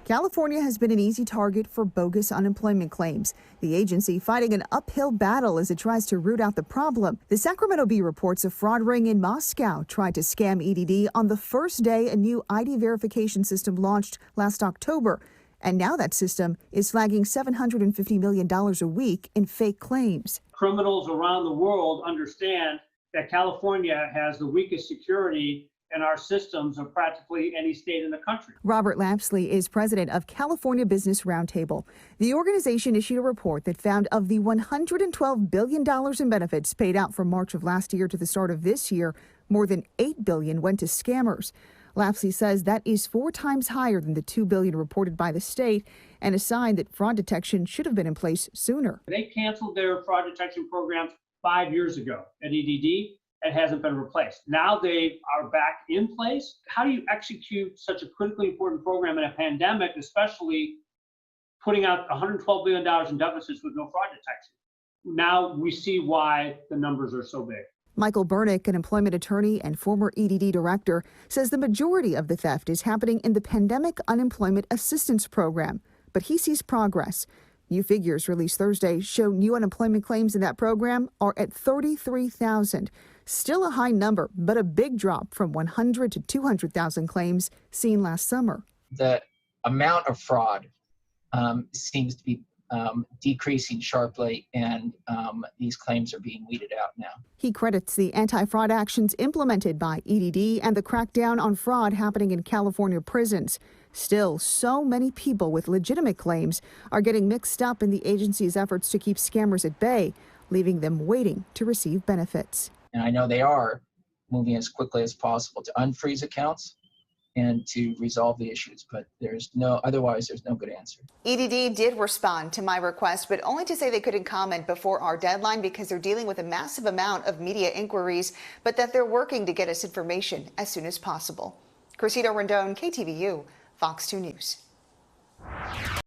California has been an easy target for bogus unemployment claims. The agency fighting an uphill battle as it tries to root out the problem. The Sacramento Bee reports a fraud ring in Moscow tried to scam EDD on the first day a new ID verification system launched last October. And now that system is flagging $750 million a week in fake claims. Criminals around the world understand that California has the weakest security in our systems of practically any state in the country. Robert Lapsley is president of California Business Roundtable. The organization issued a report that found of the $112 billion in benefits paid out from March of last year to the start of this year, more than $8 billion went to scammers. Lapsley says that is 4 times higher than the $2 billion reported by the state, and a sign that fraud detection should have been in place sooner. They canceled their fraud detection programs 5 years ago at EDD. It hasn't been replaced. Now they are back in place. How do you execute such a critically important program in a pandemic, especially putting out $112 billion in deficits with no fraud detection? Now we see why the numbers are so big. Michael Bernick, an employment attorney and former EDD director, says the majority of the theft is happening in the Pandemic Unemployment Assistance Program, but he sees progress. New figures released Thursday show new unemployment claims in that program are at 33,000. Still a high number, but a big drop from 100 to 200,000 claims seen last summer. The amount of fraud seems to be decreasing sharply, and these claims are being weeded out now. He credits the anti-fraud actions implemented by EDD and the crackdown on fraud happening in California prisons. Still, so many people with legitimate claims are getting mixed up in the agency's efforts to keep scammers at bay, leaving them waiting to receive benefits. And I know they are moving as quickly as possible to unfreeze accounts and to resolve the issues, but otherwise there's no good answer. EDD did respond to my request, but only to say they couldn't comment before our deadline because they're dealing with a massive amount of media inquiries, but that they're working to get us information as soon as possible. Cressida Rendon, KTVU, Fox 2 News.